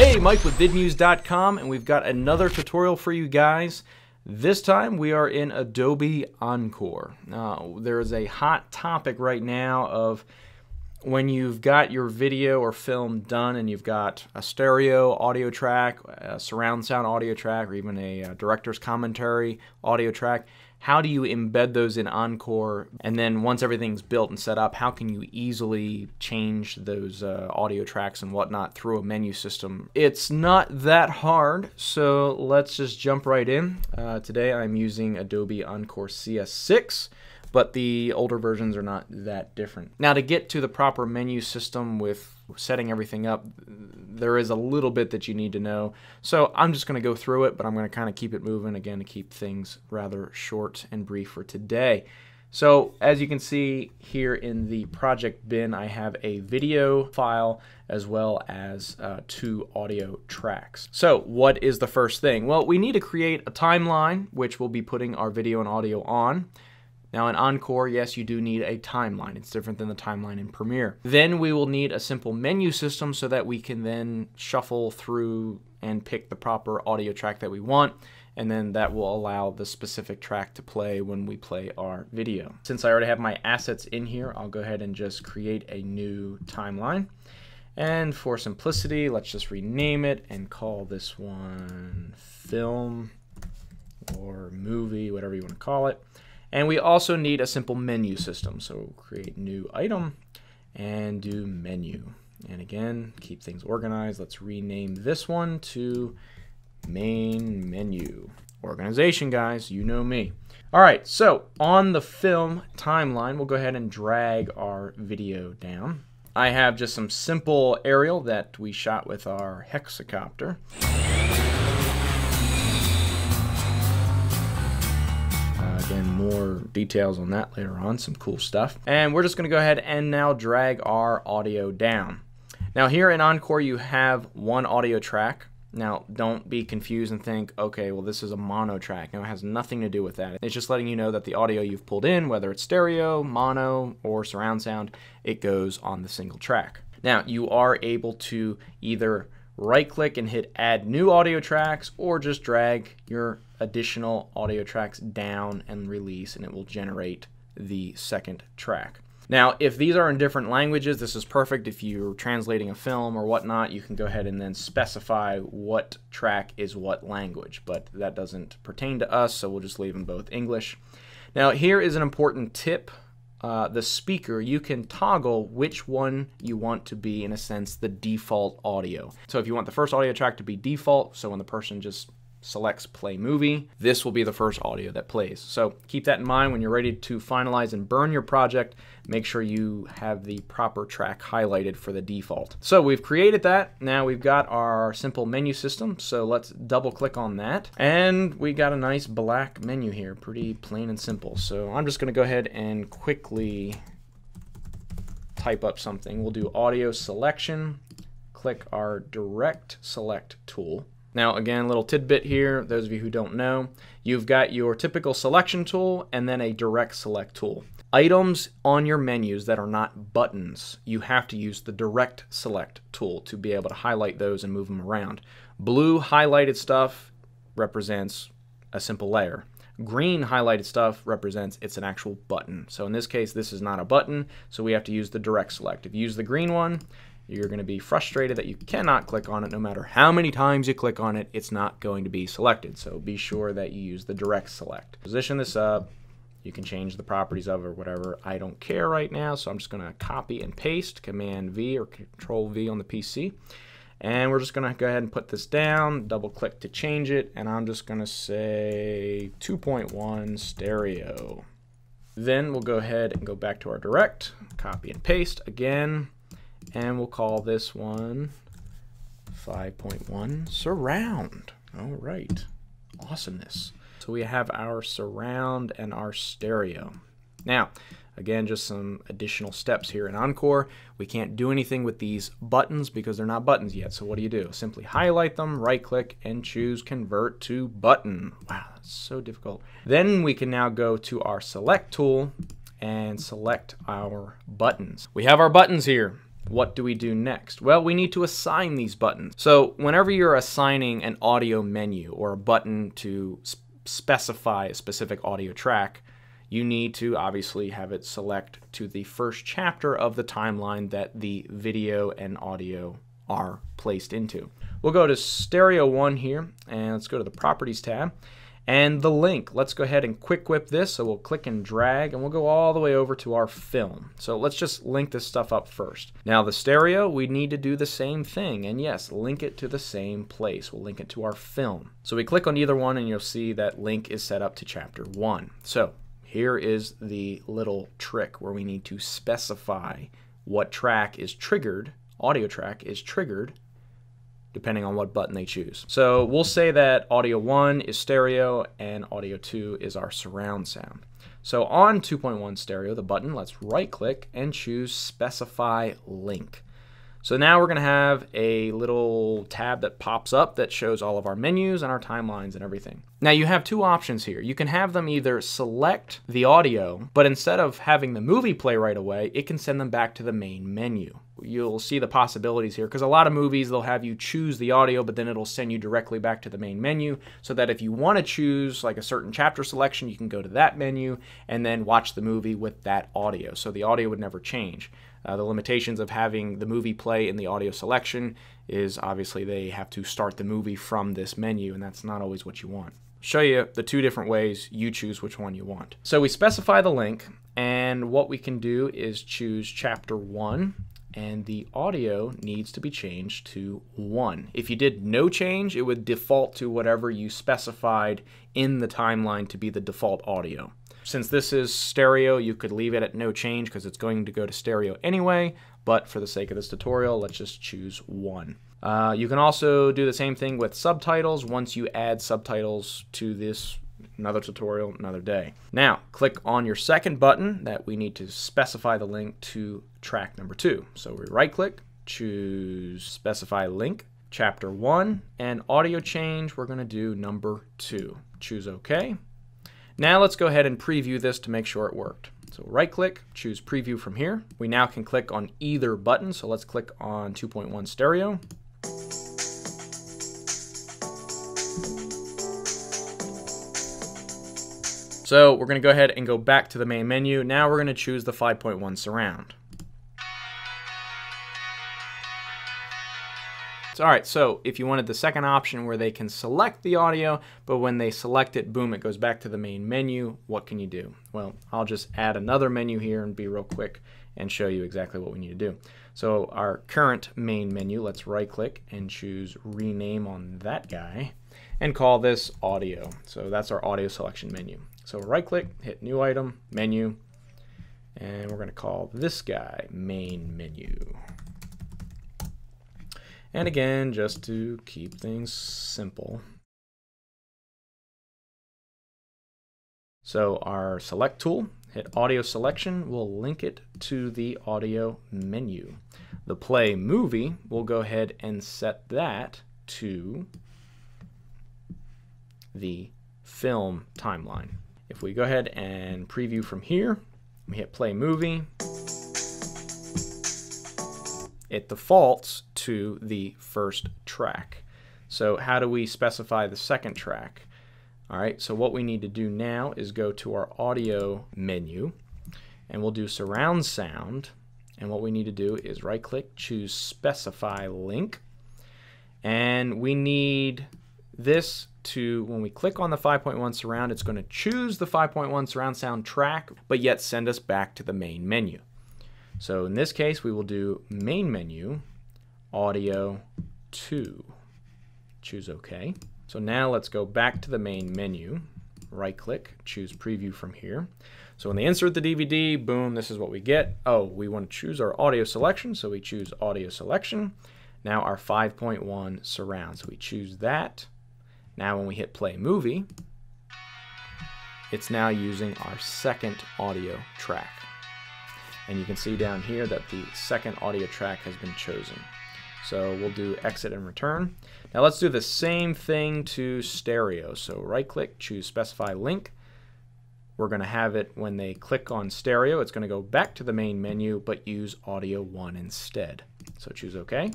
Hey, Mike with VidMuze.com, and we've got another tutorial for you guys. This time we are in Adobe Encore. Now, there is a hot topic right now of when you've got your video or film done and you've got a stereo audio track, a surround sound audio track, or even a director's commentary audio track. How do you embed those in Encore? And then once everything's built and set up, how can you easily change those audio tracks and whatnot through a menu system? It's not that hard, so let's just jump right in. Today I'm using Adobe Encore CS6, but the older versions are not that different. Now, to get to the proper menu system with setting everything up, there is a little bit that you need to know. So I'm just going to go through it, but I'm going to kind of keep it moving again to keep things rather short and brief for today. So as you can see here in the project bin, I have a video file as well as 2 audio tracks. So what is the first thing? Well, we need to create a timeline, which we'll be putting our video and audio on. Now in Encore, yes, you do need a timeline. It's different than the timeline in Premiere. Then we will need a simple menu system so that we can then shuffle through and pick the proper audio track that we want, and then that will allow the specific track to play when we play our video. Since I already have my assets in here, I'll go ahead and just create a new timeline. And for simplicity, let's just rename it and call this one film or movie, whatever you want to call it. And we also need a simple menu system. So we'll create new item and do menu. And again, keep things organized. Let's rename this one to main menu. Organization, guys, you know me. All right, so on the film timeline, we'll go ahead and drag our video down. I have just some simple aerial that we shot with our hexacopter. Again, more details on that later on, some cool stuff. And we're just going to go ahead and now drag our audio down. Now here in Encore, you have one audio track. Now don't be confused and think, okay, well this is a mono track. No, it has nothing to do with that. It's just letting you know that the audio you've pulled in, whether it's stereo, mono, or surround sound, it goes on the single track. Now you are able to either right-click and hit Add New Audio Tracks, or just drag your additional audio tracks down and release, and it will generate the second track. Now, if these are in different languages, this is perfect. If you're translating a film or whatnot, you can go ahead and then specify what track is what language, but that doesn't pertain to us, so we'll just leave them both English. Now, here is an important tip. The speaker, you can toggle which one you want to be, in a sense, the default audio. So if you want the first audio track to be default, so when the person just selects play movie, this will be the first audio that plays. So keep that in mind when you're ready to finalize and burn your project. Make sure you have the proper track highlighted for the default. So we've created that. Now we've got our simple menu system. So let's double click on that. And we got a nice black menu here, pretty plain and simple. So I'm just going to go ahead and quickly type up something. We'll do audio selection, click our direct select tool. Now again, a little tidbit here, those of you who don't know, you've got your typical selection tool and then a direct select tool. Items on your menus that are not buttons, you have to use the direct select tool to be able to highlight those and move them around. Blue highlighted stuff represents a simple layer. Green highlighted stuff represents it's an actual button. So in this case, this is not a button, so we have to use the direct select. If you use the green one, you're going to be frustrated that you cannot click on it. No matter how many times you click on it, it's not going to be selected. So be sure that you use the direct select. Position this up. You can change the properties of it or whatever. I don't care right now, so I'm just going to copy and paste, Command V or Control V on the PC. And we're just going to go ahead and put this down, double click to change it, and I'm just going to say 2.1 stereo. Then we'll go ahead and go back to our direct, copy and paste again. And we'll call this one 5.1 surround. All right, awesomeness. So we have our surround and our stereo. Now, again, just some additional steps here in Encore. We can't do anything with these buttons because they're not buttons yet. So what do? Simply highlight them, right click, and choose Convert to Button. Wow, that's so difficult. Then we can now go to our Select tool and select our buttons. We have our buttons here. What do we do next? Well, we need to assign these buttons. So whenever you're assigning an audio menu or a button to specify a specific audio track, you need to obviously have it select to the first chapter of the timeline that the video and audio are placed into. We'll go to Stereo 1 here, and let's go to the Properties tab. And the link, let's go ahead and quick whip this. So we'll click and drag, and we'll go all the way over to our film. So let's just link this stuff up first. Now the stereo, we need to do the same thing. And yes, link it to the same place. We'll link it to our film. So we click on either one, and you'll see that link is set up to chapter 1. So here is the little trick where we need to specify what track is triggered, audio track is triggered, depending on what button they choose. So we'll say that audio 1 is stereo and audio 2 is our surround sound. So on 2.1 stereo, the button, let's right click and choose specify link. So now we're going to have a little tab that pops up that shows all of our menus and our timelines and everything. Now you have two options here. You can have them either select the audio, but instead of having the movie play right away, it can send them back to the main menu. You'll see the possibilities here because a lot of movies, they'll have you choose the audio, but then it'll send you directly back to the main menu so that if you want to choose like a certain chapter selection, you can go to that menu and then watch the movie with that audio. So the audio would never change. The limitations of having the movie play in the audio selection is obviously they have to start the movie from this menu, and that's not always what you want. Show you the two different ways, you choose which one you want. So we specify the link, and what we can do is choose chapter 1, and the audio needs to be changed to 1. If you did no change, it would default to whatever you specified in the timeline to be the default audio. Since this is stereo, you could leave it at no change because it's going to go to stereo anyway, but for the sake of this tutorial, let's just choose 1. You can also do the same thing with subtitles once you add subtitles to this. Another tutorial, another day. Now, click on your second button that we need to specify the link to track number 2. So we right click, choose specify link, chapter 1, and audio change, we're going to do number 2. Choose OK. Now let's go ahead and preview this to make sure it worked. So right click, choose preview from here. We now can click on either button. So let's click on 2.1 stereo. So we're going to go ahead and go back to the main menu. Now we're going to choose the 5.1 surround. Alright, so if you wanted the second option where they can select the audio, but when they select it, boom, it goes back to the main menu, what can you do? Well, I'll just add another menu here and be real quick and show you exactly what we need to do. So our current main menu, let's right click and choose rename on that guy and call this audio. So that's our audio selection menu. So right click, hit new item, menu, and we're going to call this guy main menu. And again, just to keep things simple. So our select tool, hit audio selection, we'll link it to the audio menu. The play movie, we'll go ahead and set that to the film timeline. If we go ahead and preview from here, we hit play movie, it defaults to the first track. So how do we specify the second track? All right, so what we need to do now is go to our audio menu, and we'll do surround sound, and what we need to do is right click, choose specify link, and we need this to, when we click on the 5.1 surround, it's going to choose the 5.1 surround sound track, but yet send us back to the main menu. So in this case, we will do main menu, audio 2. Choose OK. So now let's go back to the main menu, right click, choose preview from here. So when they insert the DVD, boom, this is what we get. Oh, we want to choose our audio selection, so we choose audio selection. Now our 5.1 surround, so we choose that. Now when we hit play movie, it's now using our second audio track. And you can see down here that the second audio track has been chosen. So we'll do exit and return. Now let's do the same thing to stereo. So right click, choose specify link, we're going to have it when they click on stereo, it's going to go back to the main menu, but use audio 1 instead. So choose OK.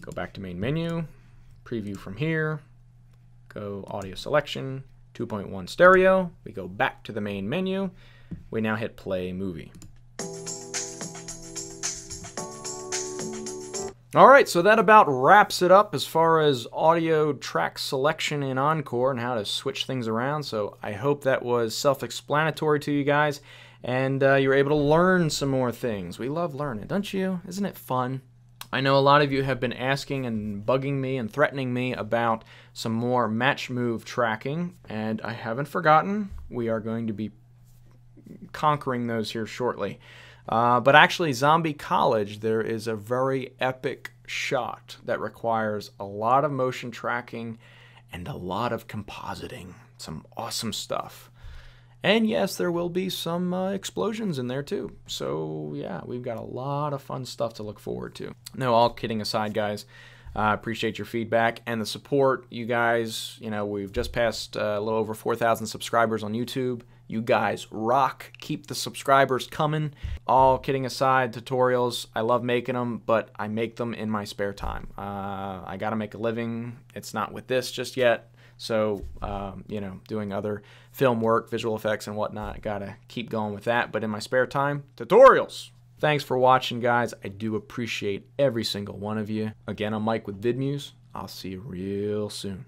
Go back to main menu, preview from here, go audio selection, 2.1 stereo. We go back to the main menu. We now hit play movie. All right, so that about wraps it up as far as audio track selection in Encore and how to switch things around. So I hope that was self-explanatory to you guys and you were able to learn some more things. We love learning, don't you? Isn't it fun? I know a lot of you have been asking and bugging me and threatening me about some more match move tracking, and I haven't forgotten. We are going to be conquering those here shortly. But actually, Zombie College, there is a very epic shot that requires a lot of motion tracking and a lot of compositing. Some awesome stuff. And yes, there will be some explosions in there too. So yeah, we've got a lot of fun stuff to look forward to. No, all kidding aside, guys, I appreciate your feedback and the support. You guys, you know, we've just passed a little over 4,000 subscribers on YouTube. You guys rock. Keep the subscribers coming. All kidding aside, tutorials, I love making them, but I make them in my spare time. I got to make a living. It's not with this just yet. So, you know, doing other film work, visual effects and whatnot, got to keep going with that. But in my spare time, tutorials. Thanks for watching, guys. I do appreciate every single one of you. Again, I'm Mike with VidMuze. I'll see you real soon.